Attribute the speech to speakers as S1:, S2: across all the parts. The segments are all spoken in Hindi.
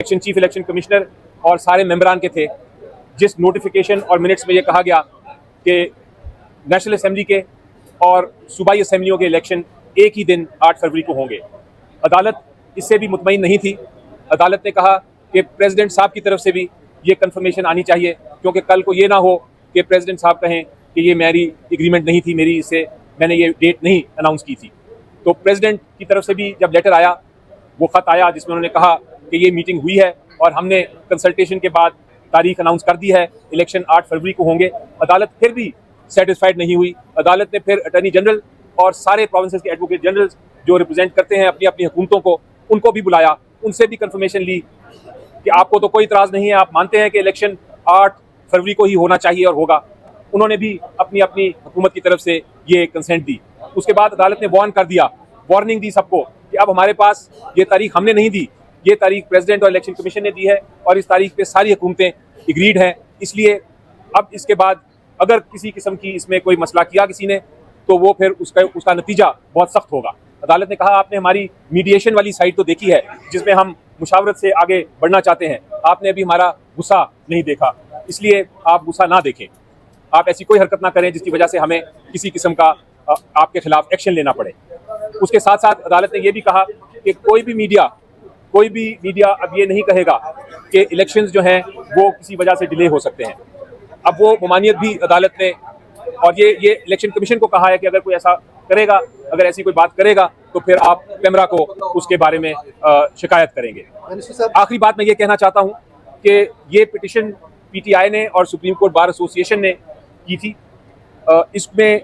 S1: इलेक्शन चीफ इलेक्शन कमिश्नर और सारे मेंबरान के थे, जिस नोटिफिकेशन और मिनट्स में ये कहा गया कि नेशनल असेंबली के और सूबाई असेंबलियों के इलेक्शन एक ही दिन 8 फरवरी को होंगे। अदालत इससे भी मुतमईन नहीं थी। अदालत ने कहा कि प्रेसिडेंट साहब की तरफ से भी ये कंफर्मेशन आनी चाहिए, क्योंकि कल को ये ना हो कि प्रेसिडेंट साहब कहें कि ये मेरी एग्रीमेंट नहीं थी, मेरी इससे मैंने ये डेट नहीं अनाउंस की थी। तो प्रेसिडेंट की तरफ से भी जब लेटर आया, वो ख़त आया जिसमें उन्होंने कहा कि ये मीटिंग हुई है और हमने कंसल्टेशन के बाद तारीख अनाउंस कर दी है, इलेक्शन 8 फरवरी को होंगे। अदालत फिर भी सेटिस्फाइड नहीं हुई। अदालत ने फिर अटॉर्नी जनरल और सारे प्रोविंसेस के एडवोकेट जनरल जो रिप्रेजेंट करते हैं अपनी अपनी हुकूमतों को, उनको भी बुलाया, उनसे भी कंफर्मेशन ली कि आपको तो कोई इतराज़ नहीं है, आप मानते हैं कि इलेक्शन 8 फरवरी को ही होना चाहिए और होगा। उन्होंने भी अपनी अपनी हुकूमत की तरफ से ये कंसेंट दी। उसके बाद अदालत ने वार्न कर दिया, वार्निंग दी सबको कि अब हमारे पास ये तारीख हमने नहीं दी, ये तारीख प्रेसिडेंट और इलेक्शन कमीशन ने दी है और इस तारीख पे सारी हुकूमतें एग्रीड हैं। इसलिए अब इसके बाद अगर किसी किस्म की इसमें कोई मसला किया किसी ने, तो वो फिर उसका नतीजा बहुत सख्त होगा। अदालत ने कहा आपने हमारी मीडिएशन वाली साइड तो देखी है, जिसमें हम मुशावरत से आगे बढ़ना चाहते हैं, आपने अभी हमारा गुस्सा नहीं देखा, इसलिए आप गुस्सा ना देखें, आप ऐसी कोई हरकत ना करें जिसकी वजह से हमें किसी किस्म का आपके खिलाफ एक्शन लेना पड़े। उसके साथ साथ अदालत ने यह भी कहा कि कोई भी मीडिया अब ये नहीं कहेगा कि इलेक्शंस जो हैं वो किसी वजह से डिले हो सकते हैं। अब वो ममानियत भी अदालत ने और ये इलेक्शन कमीशन को कहा है कि अगर कोई ऐसा करेगा, अगर ऐसी कोई बात करेगा तो फिर आप पेमरा को उसके बारे में शिकायत करेंगे। आखिरी बात मैं ये कहना चाहता हूँ कि ये पिटिशन पीटीआई ने और सुप्रीम कोर्ट बार एसोसिएशन ने की थी। इसमें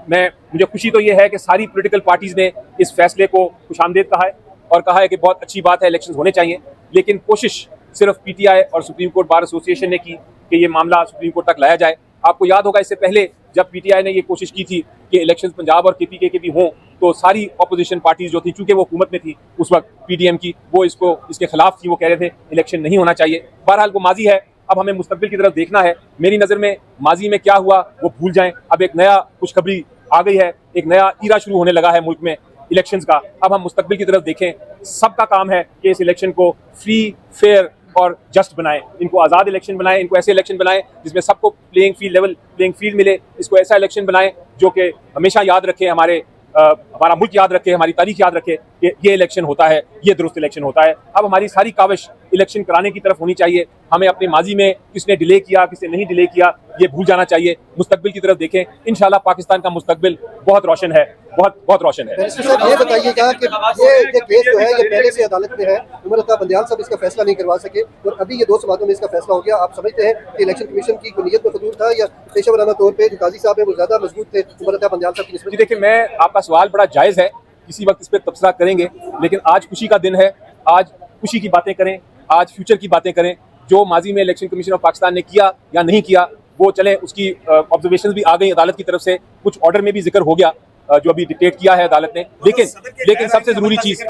S1: मुझे खुशी तो ये है कि सारी पॉलिटिकल पार्टीज़ ने इस फैसले को खुशामदीद कहा है और कहा है कि बहुत अच्छी बात है, इलेक्शन होने चाहिए। लेकिन कोशिश सिर्फ पीटीआई और सुप्रीम कोर्ट बार एसोसिएशन ने की कि ये मामला सुप्रीम कोर्ट तक लाया जाए। आपको याद होगा इससे पहले जब पीटीआई ने ये कोशिश की थी कि इलेक्शन पंजाब और केपीके के भी हों, तो सारी अपोजिशन पार्टीज जो थी, चूंकि वो हुकूमत में थी उस वक्त पीडीएम की, वो इसके खिलाफ थी, वो कह रहे थे इलेक्शन नहीं होना चाहिए। बहरहाल वो माजी है, अब हमें मुस्तकबिल की तरफ देखना है। मेरी नज़र में माजी में क्या हुआ वो भूल जाएं, अब एक नया खुशखबरी आ गई है, एक नया ईरा शुरू होने लगा है मुल्क में इलेक्शंस का। अब हम मुस्तकबिल की तरफ देखें। सबका काम है कि इस इलेक्शन को फ्री, फेयर और जस्ट बनाएं, इनको आज़ाद इलेक्शन बनाएं, इनको ऐसे इलेक्शन बनाएं जिसमें सबको लेवल प्लेइंग फील्ड मिले। इसको ऐसा इलेक्शन बनाएं जो कि हमेशा याद रखे, हमारा मुल्क याद रखे, हमारी तारीख याद रखे कि ये इलेक्शन होता है, ये दुरुस्त इलेक्शन होता है। अब हमारी सारी काविश इलेक्शन कराने की तरफ होनी चाहिए। हमें अपने माजी में किसने डिले किया, किसने नहीं डिले किया, ये भूल जाना चाहिए। मुस्तकबिल की तरफ देखें, इंशाल्लाह पाकिस्तान का मुस्तकबिल बहुत रोशन है, बहुत रोशन है।
S2: ये बताइएगा कि ये केस जो है ये पहले से अदालत में है, उमर अता बंदियाल साहब इसका फैसला नहीं करवा सके और अभी ये 2 समातों में इसका फैसला हो गया। आप समझते हैं कि इलेक्शन कमीशन की नीयत में फजूल था या पेशेवराना तौर पे जो काजी साहब है वो ज्यादा मजबूत थे उमर अता बंदियाल साहब की निस्बत?
S1: देखिए, मैं आपका सवाल बड़ा जायज़ है, किसी वक्त इस पर तबसरा करेंगे, लेकिन आज खुशी का दिन है, आज खुशी की बातें करें, आज फ्यूचर की बातें करें। जो माजी में इलेक्शन कमीशन ऑफ पाकिस्तान ने किया या नहीं किया वो चले, उसकी ऑब्जर्वेशंस भी आ गई अदालत की तरफ से, कुछ ऑर्डर में भी जिक्र हो गया जो अभी डिक्टेट किया है अदालत ने। लेकिन सबसे जरूरी चीज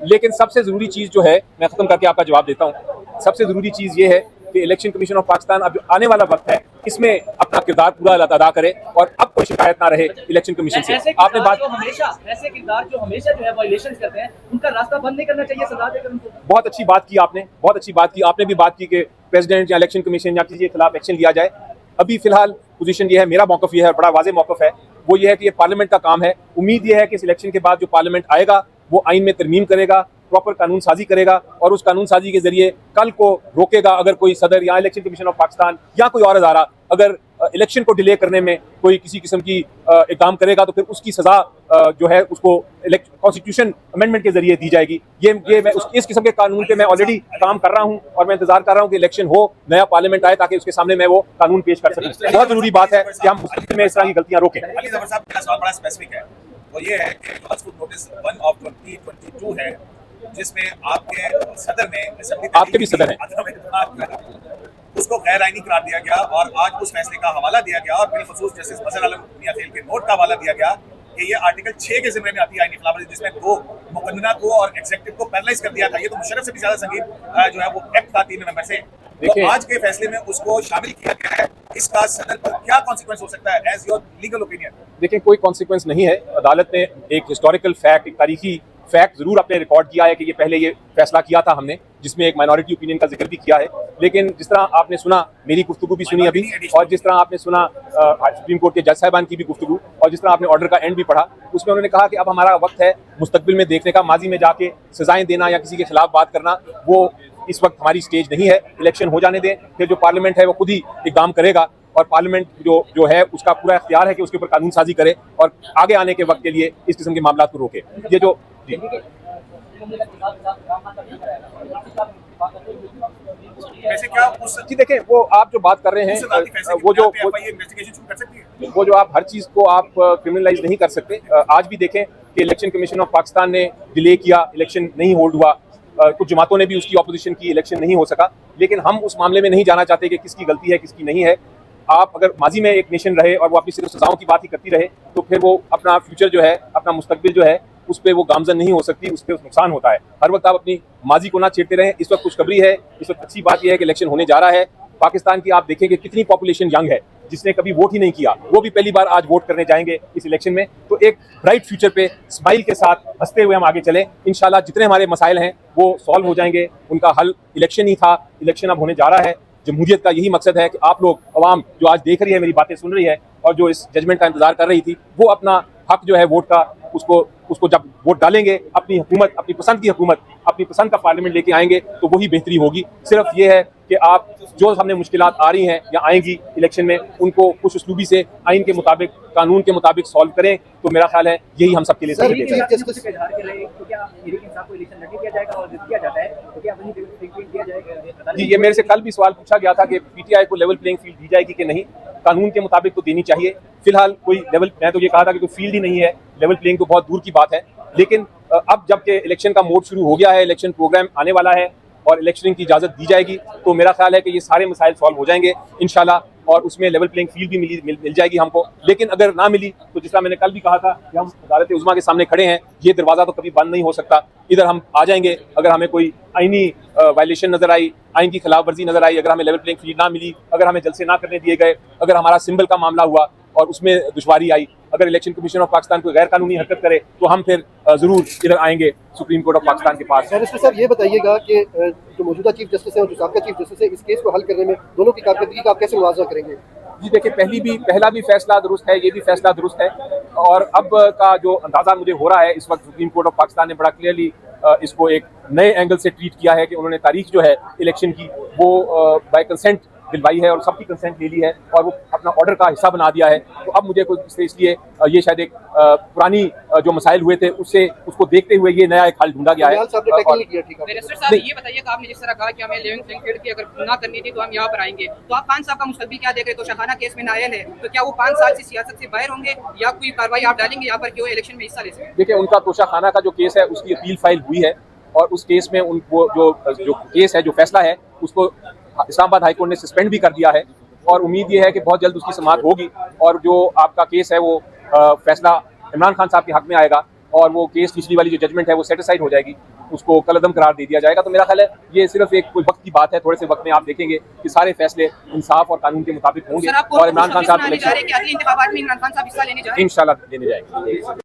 S1: लेकिन सबसे जरूरी चीज जो है, मैं खत्म करके आपका जवाब देता हूँ, सबसे जरूरी चीज ये है कि इलेक्शन कमीशन ऑफ पाकिस्तान अब आने वाला वक्त है, इसमें अपना किरदार पूरा अदा करे और अब कोई शिकायत ना रहे इलेक्शन कमीशन से। आपने बात
S3: ऐसे किरदार जो हमेशा जो है वायलेशंस करते हैं, उनका रास्ता बंद नहीं करना चाहिए, सजा देकर उनको।
S1: बहुत अच्छी बात की आपने, बहुत अच्छी बात की आपने भी बात की कि प्रेसिडेंट या इलेक्शन कमीशन या किसी के खिलाफ एक्शन लिया जाए। अभी फिलहाल पोजीशन ये है, मेरा मौक़िफ़ ये है, बड़ा वाज़ेह मौक़िफ़ है, वो ये है कि ये पार्लियामेंट का काम है। उम्मीद ये है कि इस इलेक्शन के बाद जो पार्लियामेंट आएगा वो आइन में तरमीम करेगा, प्रॉपर कानून साजी करेगा और उस कानून साजी के जरिए कल को रोकेगा अगर कोई सदर या इलेक्शन कमीशन ऑफ पाकिस्तान या कोई और अदारा अगर इलेक्शन को डिले करने में कोई किसी किस्म की इक़दाम करेगा, तो फिर उसकी सज़ा जो है उसको कॉन्स्टिट्यूशन अमेंडमेंट के जरिए दी जाएगी। ये मैं इस किस्म के कानून पे मैं ऑलरेडी काम कर रहा हूँ और मैं इंतजार कर रहा हूँ कि इलेक्शन हो, नया पार्लियामेंट आए, ताकि उसके सामने मैं वो कानून पेश कर सकूँ। बहुत जरूरी बात है कि हम मुस्तक़बिल में इस तरह की गलतियाँ रोकें।
S4: अली ज़फ़र साहब, मेरा सवाल बड़ा स्पेसिफिक है, वो ये है कि नोटिस 1 of 2022 है जिसमें आपके सदर ने,
S1: आपके भी सदर हैं,
S4: उसको गैर आईनी करार दिया गया और आज उस फैसले का हवाला दिया गया और बिलखुसूस जस्टिस फजल आलम मियां खेल के नोट का हवाला दिया गया कि ये आर्टिकल 6 के ज़िम्मे में आती है आईनी खिलाफवर्जी, जिसमें 2 मुकदमा को और एग्जीक्यूटिव को पैनलाइज कर दिया था। ये तो मुशर्रफ से भी ज्यादा संगीन जो है वो एक्ट था 3 नवंबर से।
S1: देखिए-
S4: तो आज के फैसले में उसको शामिल किया गया है, इसका सदन पर क्या कॉन्सिक्वेंस हो सकता है एज योर लीगल ओपिनियन?
S1: देखिए, कोई कॉन्सिक्वेंस नहीं है। अदालत ने एक हिस्टोरिकल फैक्ट, एक तारीखी फैक्ट जरूर अपने रिकॉर्ड किया है कि ये पहले ये फैसला किया था हमने, जिसमें एक माइनॉरिटी ओपिनियन का जिक्र भी किया है। लेकिन जिस तरह आपने सुना, मेरी गुफ्तगू भी सुनी अभी, और जिस तरह आपने सुना सुप्रीम कोर्ट के जज साहिबान की भी गुफ्तगू, और जिस तरह आपने ऑर्डर का एंड भी पढ़ा, उसमें उन्होंने कहा कि अब हमारा वक्त है मुस्तकबिल में देखने का, माजी में जाके सजाएं देना या किसी के खिलाफ बात करना, वो इस वक्त हमारी स्टेज नहीं है। इलेक्शन हो जाने दें, फिर जो पार्लियामेंट है वो खुद ही इकदाम करेगा, और पार्लियामेंट जो है उसका पूरा इख्तियार है कि उसके ऊपर कानून साजी करे और आगे आने के वक्त के लिए इस किस्म के मामला को रोके। ये जो जी
S4: वैसे क्या उस
S1: जी देखें, वो आप जो बात कर रहे हैं, वो जो
S4: इन्वेस्टिगेशन शुरू कर सकती है?
S1: वो जो आप हर चीज़ को आप क्रिमिनलाइज नहीं कर सकते। आज भी देखें कि इलेक्शन कमीशन ऑफ पाकिस्तान ने डिले किया, इलेक्शन नहीं होल्ड हुआ, कुछ जमातों ने भी उसकी ऑपोजिशन की, इलेक्शन नहीं हो सका। लेकिन हम उस मामले में नहीं जाना चाहते कि किसकी गलती है किसकी नहीं है। आप अगर माजी में एक नेशन रहे और वो अपनी सिर्फ सजाओं की बात ही करती रहे, तो फिर वो अपना फ्यूचर जो है, अपना मुस्तकबिल जो है, उस पर वो गामजन नहीं हो सकती, उस पर नुकसान होता है। हर वक्त आप अपनी माजी को ना छेड़ते रहें। इस वक्त खुशखबरी है, इस वक्त अच्छी बात यह है कि इलेक्शन होने जा रहा है। पाकिस्तान की आप देखें कि कितनी पॉपुलेशन यंग है, जिसने कभी वोट ही नहीं किया, वो भी पहली बार आज वोट करने जाएंगे इस इलेक्शन में। तो एक ब्राइट फ्यूचर पे स्माइल के साथ हंसते हुए हम आगे चलें। इंशाल्लाह जितने हमारे मसाइल हैं वो सॉल्व हो जाएंगे। उनका हल इलेक्शन ही था, इलेक्शन अब होने जा रहा है। जमहूरियत का यही मकसद है कि आप लोग, अवाम जो आज देख रही है, मेरी बातें सुन रही है और जो इस जजमेंट का इंतजार कर रही थी, वो अपना हक जो है वोट का, उसको जब वोट डालेंगे, अपनी हुकूमत, अपनी पसंद की हुकूमत, अपनी पसंद का पार्लियामेंट लेके आएंगे, तो वही बेहतरी होगी। सिर्फ ये है कि आप जो सामने मुश्किलात आ रही हैं या आएंगी इलेक्शन में, उनको खुश उसलूबी से आइन के मुताबिक, कानून के मुताबिक सॉल्व करें। तो मेरा ख्याल है यही हम सबके लिए सही है। जी, ये मेरे से कल भी सवाल पूछा गया था कि पीटीआई को लेवल प्लेइंग फील्ड दी जाएगी कि नहीं। कानून के मुताबिक तो देनी चाहिए। फिलहाल कोई लेवल, मैं तो ये कहा था कि कोई फील्ड ही नहीं है, लेवल प्लेइंग तो बहुत दूर की बात है। लेकिन अब जबकि इलेक्शन का मोड शुरू हो गया है, इलेक्शन प्रोग्राम आने वाला है और इलेक्शनिंग की इजाज़त दी जाएगी, तो मेरा ख्याल है कि ये सारे मसाइल सॉल्व हो जाएंगे इंशाल्लाह, और उसमें लेवल प्लेइंग फील्ड भी मिल जाएगी हमको। लेकिन अगर ना मिली तो जिस तरह मैंने कल भी कहा था कि हम अदालत उज़्मा के सामने खड़े हैं, ये दरवाज़ा तो कभी बंद नहीं हो सकता। इधर हम आ जाएंगे अगर हमें कोई आइनी वायलेशन नजर आई, आइन की खिलाफ वर्जी नजर आई, अगर हमें लेवल प्लेइंग फील्ड ना मिली, अगर हमें जलसे ना करने दिए गए, अगर हमारा सिंबल का मामला हुआ और उसमें दुश्वारी आई, अगर इलेक्शन कमीशन ऑफ पाकिस्तान कोई गैर कानूनी हरकत करे, तो हम फिर ज़रूर इधर आएंगे सुप्रीम कोर्ट ऑफ पाकिस्तान के पास।
S2: बैरिस्टर साहब, ये बताइएगा कि जो मौजूदा चीफ जस्टिस है और जो साबका चीफ जस्टिस है, इस केस को हल करने में दोनों की कारकर्दगी का आप कैसे मुआवजा करेंगे?
S1: जी देखिए, पहला भी फैसला दुरुस्त है, ये भी फैसला दुरुस्त है, और अब का जो अंदाज़ा मुझे हो रहा है, इस वक्त सुप्रीम कोर्ट ऑफ पाकिस्तान ने बड़ा क्लियरली इसको एक नए एंगल से ट्रीट किया है कि उन्होंने तारीख जो है इलेक्शन की वो बाय कंसेंट दिलवाई है और सबकी कंसेंट ले ली है और वो अपना ऑर्डर का हिस्सा बना दिया है। तो अब मुझे कोई इसलिए ये शायद एक पुरानी जो मसाइल हुए थे उसको देखते हुए ये नया एक हल ढूंढा गया है।
S5: बैरिस्टर साहब, ये बताइए कि आपने जिस तरह कहा कि हमें लेवल प्लेइंग फील्ड की अगर ना करनी थी तो हम यहाँ पर आएंगे, तो आप 5 साल का मुस्तकबिल क्या देख रहे? तो शाखाना केस में नायल है, तो क्या वो 5 साल से सियासत से बाहर होंगे या कोई कार्रवाई आप डालेंगे यहाँ पर कि वो इलेक्शन में हिस्सा ले सकें?
S1: देखिए, उनका तोशाखाना का जो केस है उसकी अपील फाइल हुई है और उस केस में उनको जो केस है, जो फैसला है, उसको इस्लामाबाद हाईकोर्ट ने सस्पेंड भी कर दिया है और उम्मीद ये है कि बहुत जल्द उसकी समाअत होगी और जो आपका केस है वो फैसला इमरान खान साहब के हक में आएगा और वो केस पिछली वाली जो जजमेंट है वो सेटिसाइड हो जाएगी, उसको कलअदम करार दे दिया जाएगा। तो मेरा ख्याल है ये सिर्फ एक कोई वक्त की बात है, थोड़े से वक्त में आप देखेंगे कि सारे फैसले इंसाफ और कानून के मुताबिक होंगे और इमरान खान साहब इंशाल्लाह लेने जाएंगे।